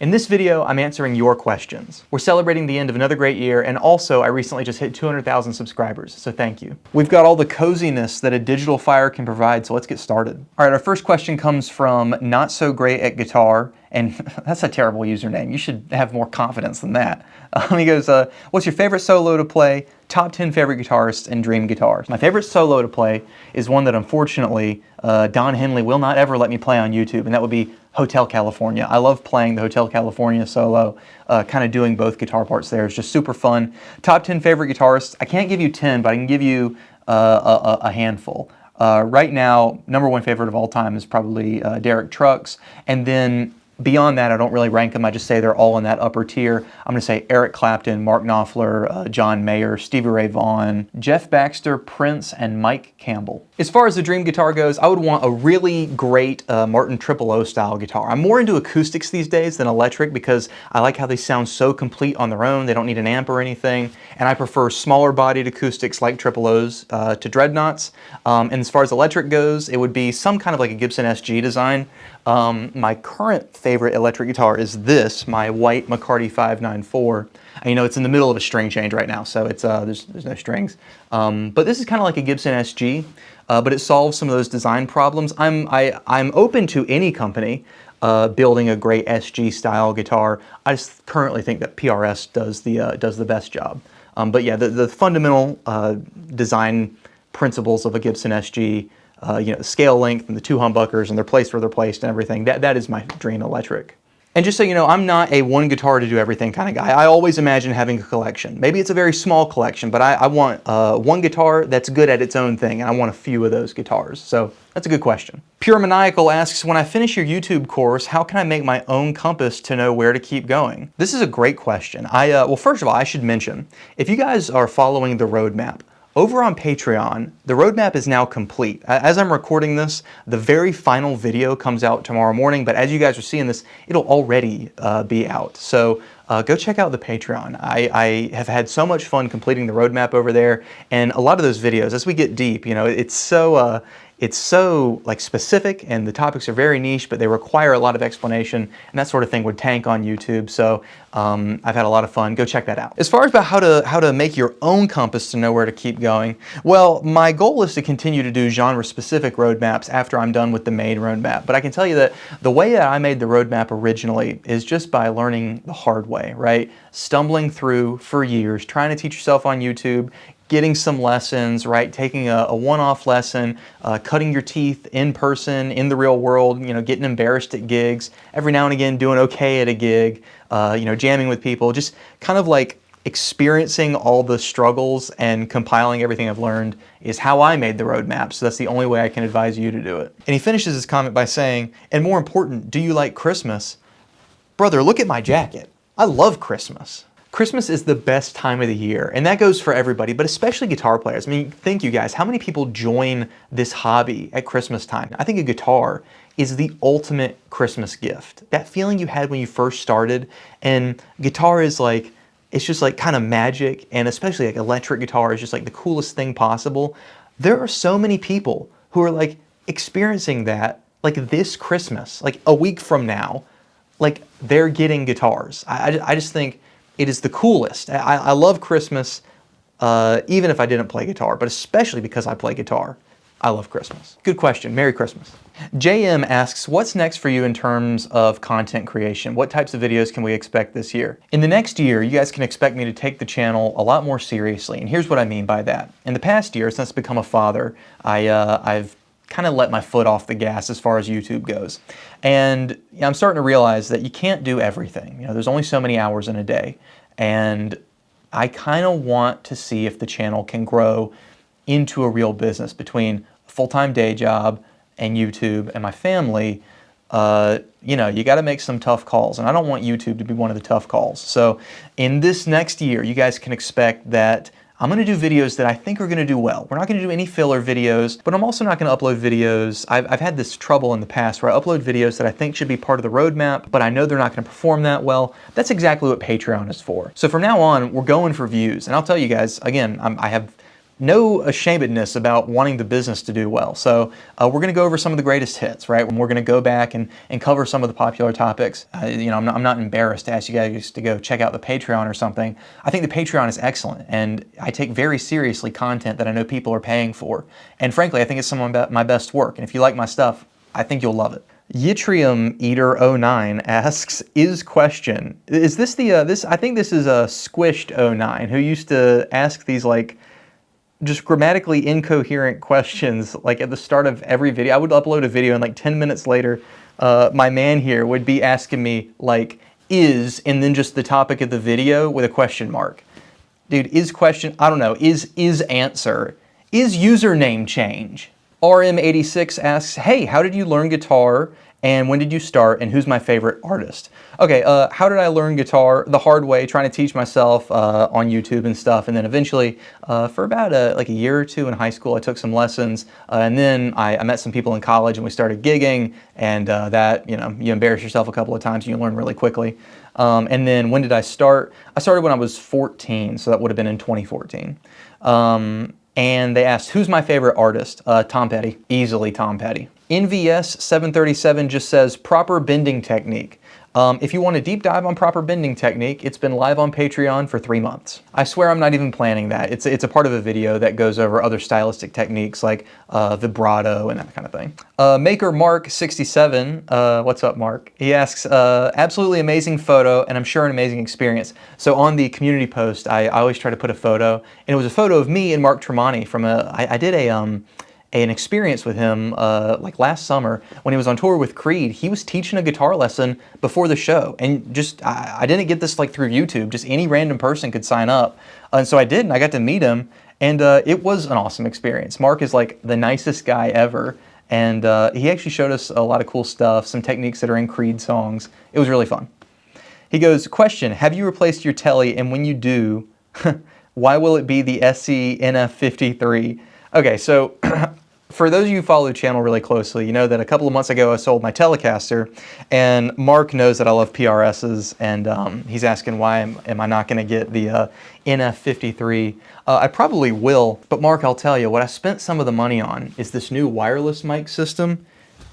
In this video, I'm answering your questions. We're celebrating the end of another great year, and also I recently just hit 200,000 subscribers, so thank you. We've got all the coziness that a digital fire can provide, so let's get started. All right, our first question comes from Not So Great at Guitar, and that's a terrible username. You should have more confidence than that. He goes, what's your favorite solo to play? Top 10 favorite guitarists and dream guitars. My favorite solo to play is one that unfortunately Don Henley will not ever let me play on YouTube, and that would be Hotel California. I love playing the Hotel California solo, kind of doing both guitar parts there. It's just super fun. Top 10 favorite guitarists. I can't give you 10, but I can give you a handful. Right now, #1 favorite of all time is probably Derek Trucks, and then beyond that, I don't really rank them. I just say they're all in that upper tier. I'm going to say Eric Clapton, Mark Knopfler, John Mayer, Stevie Ray Vaughan, Jeff Baxter, Prince, and Mike Campbell. As far as the dream guitar goes, I would want a really great Martin O style guitar. I'm more into acoustics these days than electric because I like how they sound so complete on their own. They don't need an amp or anything. And I prefer smaller bodied acoustics like O's to dreadnoughts. And as far as electric goes, it would be some kind of like a Gibson SG design. My current favorite electric guitar is this, my white McCarty 594. And, you know, it's in the middle of a string change right now, so it's there's no strings. But this is kind of like a Gibson SG, but it solves some of those design problems. I'm open to any company building a great SG style guitar. I just currently think that PRS does the best job. But yeah, the fundamental design principles of a Gibson SG, you know, the scale length and the two humbuckers and they're placed where they're placed and everything, that is my dream electric. And just so you know, I'm not a one guitar to do everything kind of guy. I always imagine having a collection. Maybe it's a very small collection, but I want one guitar that's good at its own thing, and I want a few of those guitars. So that's a good question. Pure Maniacal asks, when I finish your YouTube course, how can I make my own compass to know where to keep going? This is a great question. Well, first of all, I should mention, if you guys are following the roadmap, over on Patreon, the roadmap is now complete. As I'm recording this, the very final video comes out tomorrow morning, but as you guys are seeing this, it'll already be out. So go check out the Patreon. I have had so much fun completing the roadmap over there, and a lot of those videos, as we get deep, you know, it's so like specific and the topics are very niche, but they require a lot of explanation, and that sort of thing would tank on YouTube. So I've had a lot of fun. Go check that out. As far as about how to make your own compass to know where to keep going, well, my goal is to continue to do genre-specific roadmaps after I'm done with the main roadmap. But I can tell you that the way that I made the roadmap originally is just by learning the hard way, right? Stumbling through for years, trying to teach yourself on YouTube, getting some lessons, right? Taking a one-off lesson, cutting your teeth in person, in the real world, you know, getting embarrassed at gigs, every now and again doing okay at a gig, you know, jamming with people, just kind of like experiencing all the struggles and compiling everything I've learned is how I made the roadmap. So that's the only way I can advise you to do it. And he finishes his comment by saying, and more important, do you like Christmas? Brother, look at my jacket. I love Christmas. Christmas is the best time of the year, and that goes for everybody, but especially guitar players. I mean, think you guys, how many people join this hobby at Christmas time? I think a guitar is the ultimate Christmas gift. That feeling you had when you first started, and guitar is like, it's just like kind of magic, and especially like electric guitar is just like the coolest thing possible. There are so many people who are like experiencing that like this Christmas, like a week from now, like they're getting guitars. I just think it is the coolest. I love Christmas, even if I didn't play guitar, but especially because I play guitar. I love Christmas. Good question. Merry Christmas. JM asks, what's next for you in terms of content creation? What types of videos can we expect this year? In the next year, you guys can expect me to take the channel a lot more seriously, and here's what I mean by that. In the past year, since I've become a father, I've kind of let my foot off the gas as far as YouTube goes. And I'm starting to realize that you can't do everything. You know, there's only so many hours in a day. And I kind of want to see if the channel can grow into a real business between a full-time day job and YouTube and my family. You know, you got to make some tough calls, and I don't want YouTube to be one of the tough calls. So in this next year, you guys can expect that I'm going to do videos that I think are going to do well. We're not going to do any filler videos, but I'm also not going to upload videos. I've had this trouble in the past where I upload videos that I think should be part of the roadmap, but I know they're not going to perform that well. That's exactly what Patreon is for. So from now on, we're going for views. And I'll tell you guys, again, I have no ashamedness about wanting the business to do well. So we're going to go over some of the greatest hits, right? We're going to go back and cover some of the popular topics. You know, I'm not embarrassed to ask you guys to go check out the Patreon or something. I think the Patreon is excellent, and I take very seriously content that I know people are paying for. And frankly, I think it's some of my best work. And if you like my stuff, I think you'll love it. Yttrium Eater 09 asks, is this the, I think this is a Squished 09, who used to ask these like, just grammatically incoherent questions like at the start of every video. I would upload a video and like 10 minutes later, my man here would be asking me like, is, and then just the topic of the video with a question mark. Dude, is question, I don't know, is answer, is username change? RM86 asks, hey, how did you learn guitar and when did you start and who's my favorite artist? Okay, how did I learn guitar? The hard way, trying to teach myself on YouTube and stuff, and then eventually for about like a year or two in high school I took some lessons, and then I met some people in college and we started gigging, and that, you know, you embarrass yourself a couple of times and you learn really quickly. And then when did I start? I started when I was 14, so that would have been in 2014. And they asked, who's my favorite artist? Tom Petty, easily Tom Petty. NVS 737 just says, proper bending technique. If you want a deep dive on proper bending technique, it's been live on Patreon for 3 months. I swear I'm not even planning that. It's a part of a video that goes over other stylistic techniques like vibrato and that kind of thing. Maker Mark 67, what's up Mark? He asks, absolutely amazing photo and I'm sure an amazing experience. So on the community post, I always try to put a photo, and it was a photo of me and Mark Tremonti from I did an experience with him like last summer when he was on tour with Creed. He was teaching a guitar lesson before the show, and just I didn't get this like through YouTube, just any random person could sign up, and so I did, and I got to meet him, and it was an awesome experience. Mark is like the nicest guy ever, and he actually showed us a lot of cool stuff, some techniques that are in Creed songs. It was really fun. He goes, question, have you replaced your telly, and when you do, why will it be the SE NF53? Okay, so for those of you who follow the channel really closely, you know that a couple of months ago I sold my Telecaster, and Mark knows that I love PRSs, and he's asking why am I not going to get the NF53. I probably will, but Mark, I'll tell you, what I spent some of the money on is this new wireless mic system.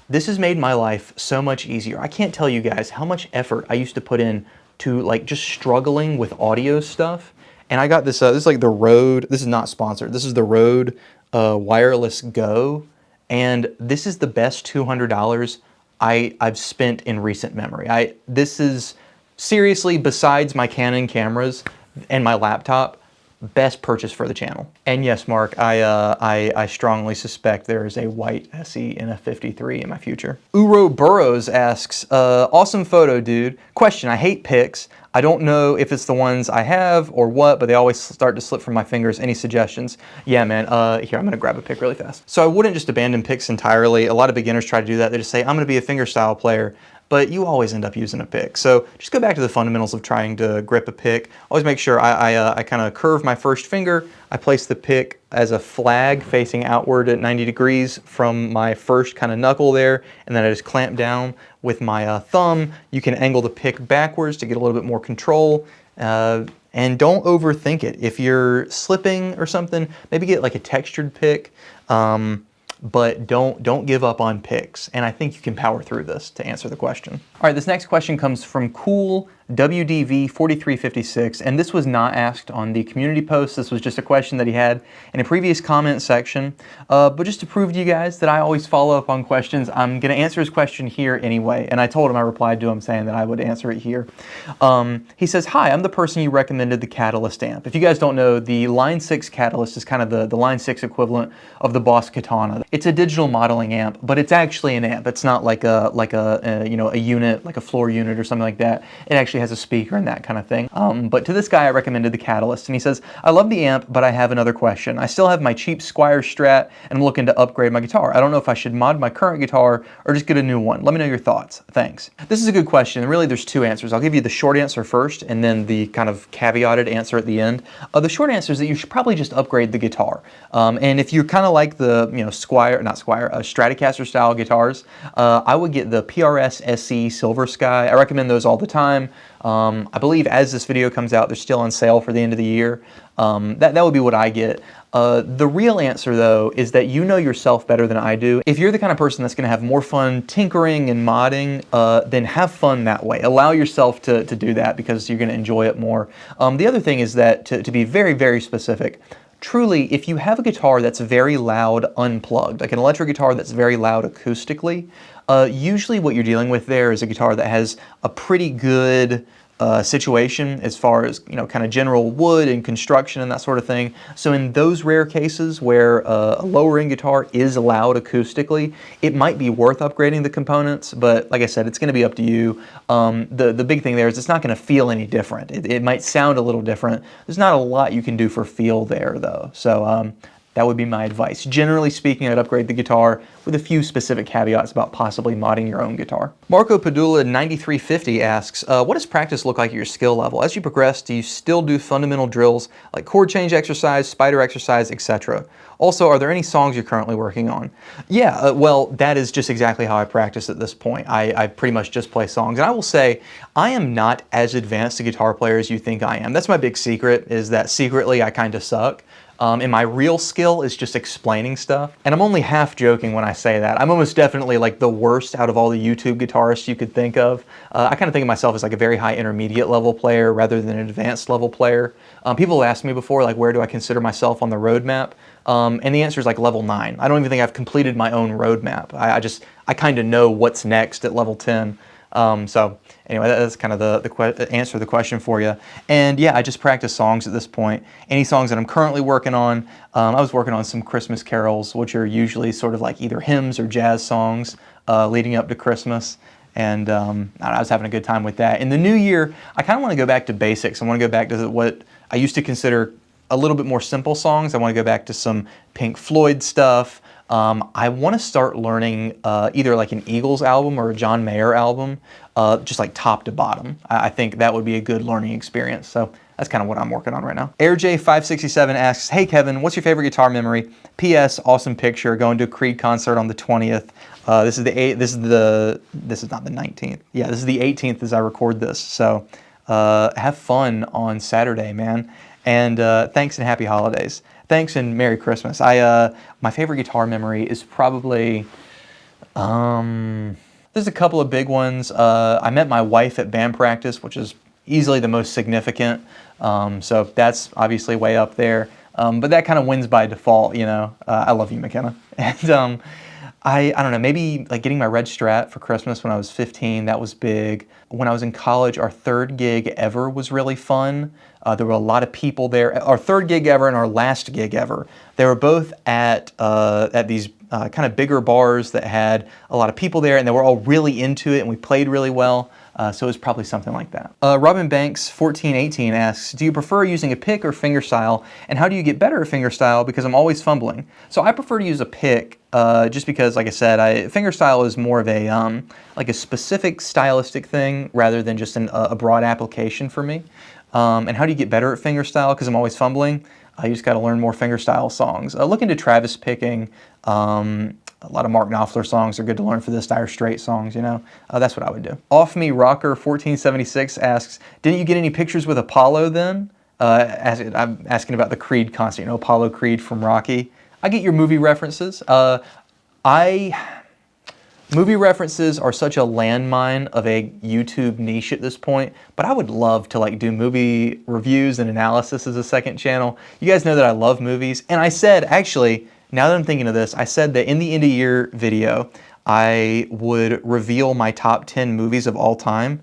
This has made my life so much easier. I can't tell you guys how much effort I used to put in to like just struggling with audio stuff, and I got this, this is like the Rode, this is not sponsored, this is the Rode Wireless Go, and this is the best $200 I've spent in recent memory. This is seriously, besides my Canon cameras and my laptop, best purchase for the channel. And yes, Mark, I strongly suspect there is a white SE NF53 in my future. Uro Burrows asks, awesome photo, dude. Question, I hate pics. I don't know if it's the ones I have or what, but they always start to slip from my fingers. Any suggestions? Yeah, man, here, I'm gonna grab a pic really fast. So I wouldn't just abandon pics entirely. A lot of beginners try to do that. They just say, I'm gonna be a fingerstyle player, but you always end up using a pick. So just go back to the fundamentals of trying to grip a pick. Always make sure I kind of curve my first finger. I place the pick as a flag facing outward at 90 degrees from my first kind of knuckle there, and then I just clamp down with my thumb. You can angle the pick backwards to get a little bit more control. And don't overthink it. If you're slipping or something, maybe get like a textured pick. But don't give up on picks, and I think you can power through this to answer the question. All right, this next question comes from Cool WDV 4356, and this was not asked on the community post. This was just a question that he had in a previous comment section. But just to prove to you guys that I always follow up on questions, I'm gonna answer his question here anyway, and I told him, I replied to him saying that I would answer it here. He says, hi, I'm the person you recommended the Catalyst amp. If you guys don't know, the Line 6 Catalyst is kind of the Line 6 equivalent of the Boss Katana. It's a digital modeling amp, but it's actually an amp. It's not like a you know, a unit, like a floor unit or something like that. It actually has a speaker and that kind of thing. But to this guy, I recommended the Catalyst, and he says, I love the amp, but I have another question. I still have my cheap Squire Strat, and I'm looking to upgrade my guitar. I don't know if I should mod my current guitar or just get a new one. Let me know your thoughts. Thanks. This is a good question, and really there's two answers. I'll give you the short answer first, and then the kind of caveated answer at the end. The short answer is that you should probably just upgrade the guitar. And if you kind of like the, you know, Stratocaster style guitars, I would get the PRS SE Silver Sky. I recommend those all the time. I believe as this video comes out, they're still on sale for the end of the year. That would be what I get. The real answer, though, is that you know yourself better than I do. If you're the kind of person that's going to have more fun tinkering and modding, then have fun that way. Allow yourself to do that because you're going to enjoy it more. The other thing is that, to be very, very specific, truly, if you have a guitar that's very loud unplugged, like an electric guitar that's very loud acoustically, usually what you're dealing with there is a guitar that has a pretty good situation as far as, you know, kind of general wood and construction and that sort of thing. So in those rare cases where a lower end guitar is loud acoustically, it might be worth upgrading the components, but like I said, it's going to be up to you. The big thing there is it's not going to feel any different. It might sound a little different. There's not a lot you can do for feel there though. So that would be my advice. Generally speaking, I'd upgrade the guitar with a few specific caveats about possibly modding your own guitar. Marco Padula 9350 asks, what does practice look like at your skill level? As you progress, do you still do fundamental drills like chord change exercise, spider exercise, etc.? Also, are there any songs you're currently working on? Yeah, well, that is just exactly how I practice at this point. I pretty much just play songs. And I will say, I am not as advanced a guitar player as you think I am. That's my big secret, is that secretly I kind of suck. And my real skill is just explaining stuff. And I'm only half joking when I say that. I'm almost definitely like the worst out of all the YouTube guitarists you could think of. I kind of think of myself as like a very high intermediate level player rather than an advanced level player. People have asked me before, like, where do I consider myself on the roadmap? And the answer is like level 9. I don't even think I've completed my own roadmap. I kind of know what's next at level 10. So anyway, that's kind of the answer to the question for you. And yeah, I just practice songs at this point. Any songs that I'm currently working on, I was working on some Christmas carols, which are usually sort of like either hymns or jazz songs leading up to Christmas. And I was having a good time with that. In the new year, I kind of want to go back to basics. I want to go back to what I used to consider a little bit more simple songs. I want to go back to some Pink Floyd stuff. I want to start learning either like an Eagles album or a John Mayer album, just like top to bottom. I think that would be a good learning experience. So that's kind of what I'm working on right now. AirJ567 asks, hey Kevin, what's your favorite guitar memory? P.S. Awesome picture, going to a Creed concert on the 20th. This is not the 19th. Yeah, this is the 18th as I record this. So have fun on Saturday, man. And thanks and happy holidays. Thanks and Merry Christmas. My favorite guitar memory is probably, there's a couple of big ones. I met my wife at band practice, which is easily the most significant. So that's obviously way up there. But that kind of wins by default, you know. I love you, McKenna. And I don't know, maybe like getting my red Strat for Christmas when I was 15, that was big. When I was in college, our third gig ever was really fun. There were a lot of people there. Our third gig ever and our last gig ever, they were both at these kind of bigger bars that had a lot of people there, and they were all really into it, and we played really well. So it was probably something like that. Robin Banks 1418 asks, do you prefer using a pick or fingerstyle, and how do you get better at fingerstyle? Because I'm always fumbling. So I prefer to use a pick just because, like I said, fingerstyle is more of a like a specific stylistic thing rather than just a broad application for me. And how do you get better at fingerstyle? Because I'm always fumbling. You just got to learn more fingerstyle songs. Look into Travis picking. A lot of Mark Knopfler songs are good to learn for this, Dire Straits songs, you know. That's what I would do. Off Me Rocker 1476 asks, didn't you get any pictures with Apollo then? I'm asking about the Creed concert, you know, Apollo Creed from Rocky. I get your movie references. Movie references are such a landmine of a YouTube niche at this point, but I would love to like do movie reviews and analysis as a second channel. You guys know that I love movies, and I said, actually, now that I'm thinking of this, I said that in the end of year video, I would reveal my top 10 movies of all time.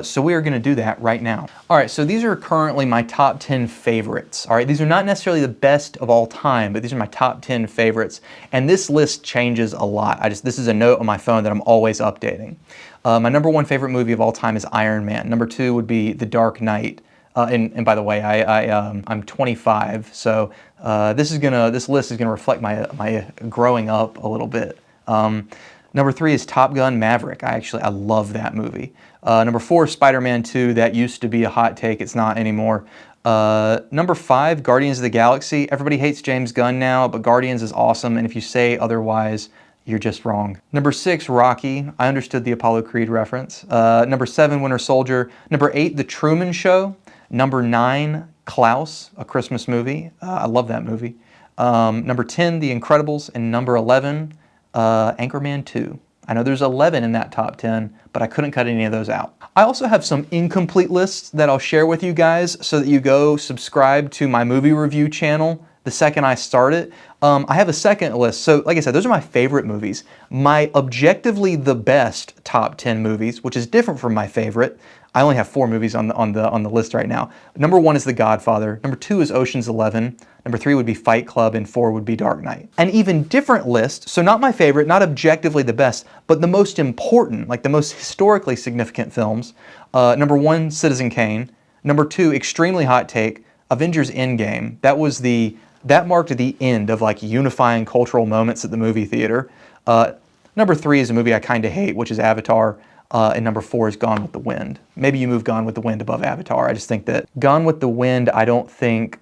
So we are going to do that right now. All right, so these are currently my top 10 favorites. All right, these are not necessarily the best of all time, but these are my top 10 favorites. And this list changes a lot. this is a note on my phone that I'm always updating. My number 1 favorite movie of all time is Iron Man. Number 2 would be The Dark Knight. And by the way, I'm 25, so this list is gonna reflect my growing up a little bit. Number 3 is Top Gun Maverick. I love that movie. Number 4, Spider-Man 2. That used to be a hot take. It's not anymore. Number 5, Guardians of the Galaxy. Everybody hates James Gunn now, but Guardians is awesome, and if you say otherwise, you're just wrong. Number 6, Rocky. I understood the Apollo Creed reference. Number 7, Winter Soldier. Number 8, The Truman Show. Number 9, Klaus, a Christmas movie. I love that movie. Number 10, The Incredibles, and number 11, Anchorman 2. I know there's 11 in that top 10, but I couldn't cut any of those out. I also have some incomplete lists that I'll share with you guys so that you go subscribe to my movie review channel the second I start it. I have a second list. So like I said, those are my favorite movies. My objectively the best top 10 movies, which is different from my favorite. I only have 4 movies on the list right now. Number 1 is The Godfather. Number 2 is Ocean's 11. Number 3 would be Fight Club, and 4 would be Dark Knight. An even different list, so not my favorite, not objectively the best, but the most important, like the most historically significant films. Number 1, Citizen Kane. Number 2, extremely hot take, Avengers Endgame. That marked the end of like unifying cultural moments at the movie theater. Number 3 is a movie I kind of hate, which is Avatar. And number 4 is Gone with the Wind. Maybe you move Gone with the Wind above Avatar. I just think that Gone with the Wind, I don't think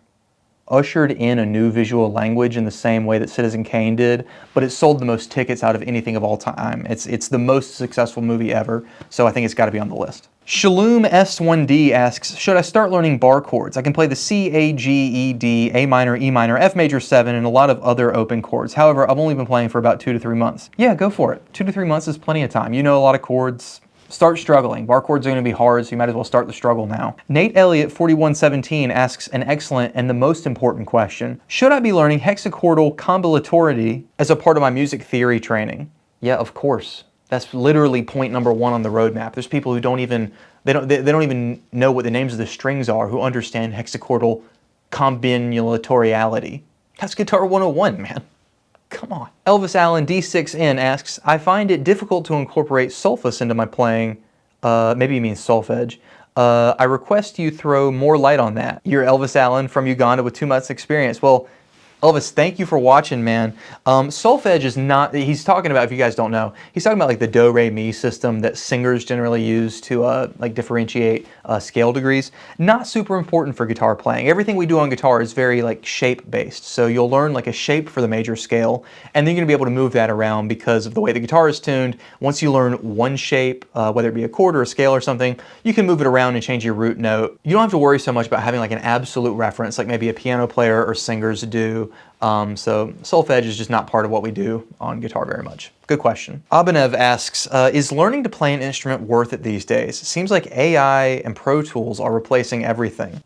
ushered in a new visual language in the same way that Citizen Kane did, but it sold the most tickets out of anything of all time. It's the most successful movie ever, so I think it's got to be on the list. Shaloom S1D asks, should I start learning bar chords? I can play the C, A, G, E, D, A minor, E minor, F major 7, and a lot of other open chords. However, I've only been playing for about 2 to 3 months. Yeah, go for it. 2 to 3 months is plenty of time. You know a lot of chords. Start struggling. Bar chords are going to be hard, so you might as well start the struggle now. Nate Elliott 4117 asks an excellent and the most important question. Should I be learning hexachordal combinatoriety as a part of my music theory training? Yeah, of course. That's literally point number 1 on the roadmap. There's people who don't even know what the names of the strings are, who understand hexachordal combinatoriality. That's Guitar 101, man. Come on. Elvis Allen D6N asks, I find it difficult to incorporate solfege into my playing. Maybe you mean solfege. I request you throw more light on that. You're Elvis Allen from Uganda with 2 months experience. Well, Elvis, thank you for watching, man. Solfege is not, he's talking about, if you guys don't know, he's talking about like the do, re, mi system that singers generally use to like differentiate scale degrees. Not super important for guitar playing. Everything we do on guitar is very like shape based. So you'll learn like a shape for the major scale, and then you're gonna be able to move that around because of the way the guitar is tuned. Once you learn one shape, whether it be a chord or a scale or something, you can move it around and change your root note. You don't have to worry so much about having like an absolute reference like maybe a piano player or singers do. So solfege is just not part of what we do on guitar very much. Good question. Abanev asks, is learning to play an instrument worth it these days? It seems like AI and Pro Tools are replacing everything.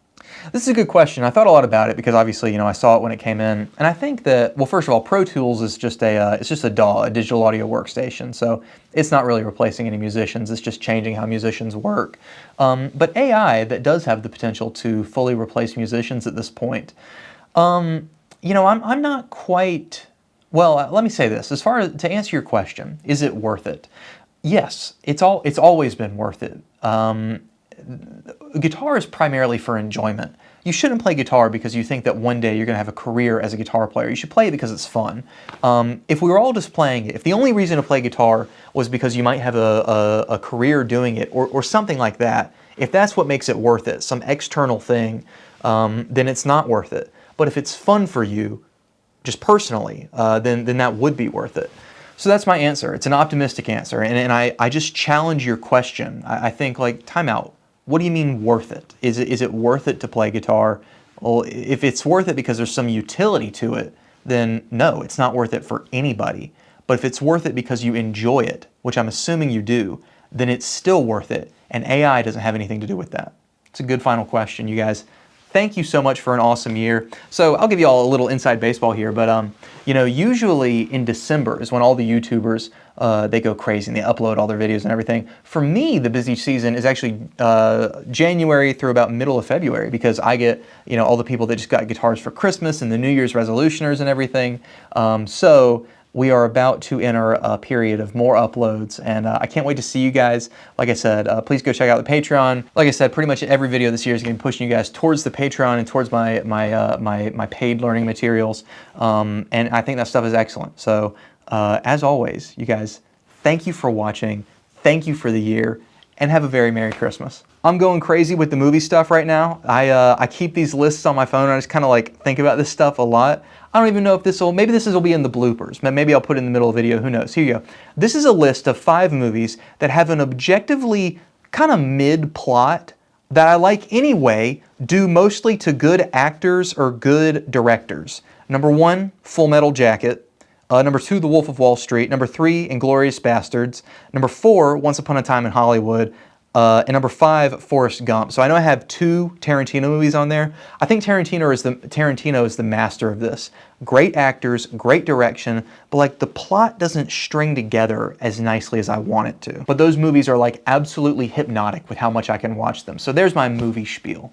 This is a good question. I thought a lot about it because obviously, you know, I saw it when it came in, and I think that, well, first of all, Pro Tools is just a DAW, a digital audio workstation. So it's not really replacing any musicians. It's just changing how musicians work. But AI that does have the potential to fully replace musicians at this point. You know, I'm not quite, well, let me say this. As far as, to answer your question, is it worth it? Yes, it's always been worth it. Guitar is primarily for enjoyment. You shouldn't play guitar because you think that one day you're going to have a career as a guitar player. You should play it because it's fun. If we were all just playing it, if the only reason to play guitar was because you might have a career doing it or something like that, if that's what makes it worth it, some external thing, then it's not worth it. But if it's fun for you, just personally, then that would be worth it. So that's my answer. It's an optimistic answer, and I just challenge your question. I think, like, time out. What do you mean worth it? Is it worth it to play guitar? Well, if it's worth it because there's some utility to it, then no, it's not worth it for anybody. But if it's worth it because you enjoy it, which I'm assuming you do, then it's still worth it, and AI doesn't have anything to do with that. It's a good final question, you guys. Thank you so much for an awesome year. So I'll give you all a little inside baseball here, but you know, usually in December is when all the YouTubers, they go crazy and they upload all their videos and everything. For me, the busy season is actually January through about middle of February, because I get, you know, all the people that just got guitars for Christmas and the New Year's resolutioners and everything. So we are about to enter a period of more uploads, and I can't wait to see you guys. Like I said, please go check out the Patreon. Like I said, pretty much every video this year is going to be pushing you guys towards the Patreon and towards my paid learning materials, and I think that stuff is excellent. So as always, you guys, thank you for watching, thank you for the year, and have a very Merry Christmas. I'm going crazy with the movie stuff right now. I keep these lists on my phone, and I just kind of like think about this stuff a lot. I don't even know if this will, maybe this will be in the bloopers. Maybe I'll put it in the middle of the video, who knows. Here you go. This is a list of 5 movies that have an objectively kind of mid-plot that I like anyway, due mostly to good actors or good directors. Number 1, Full Metal Jacket. Number 2, The Wolf of Wall Street. Number 3, Inglourious Bastards. Number 4, Once Upon a Time in Hollywood. And number 5, Forrest Gump. So I know I have 2 Tarantino movies on there. I think Tarantino is the master of this. Great actors, great direction, but like the plot doesn't string together as nicely as I want it to. But those movies are like absolutely hypnotic with how much I can watch them. So there's my movie spiel.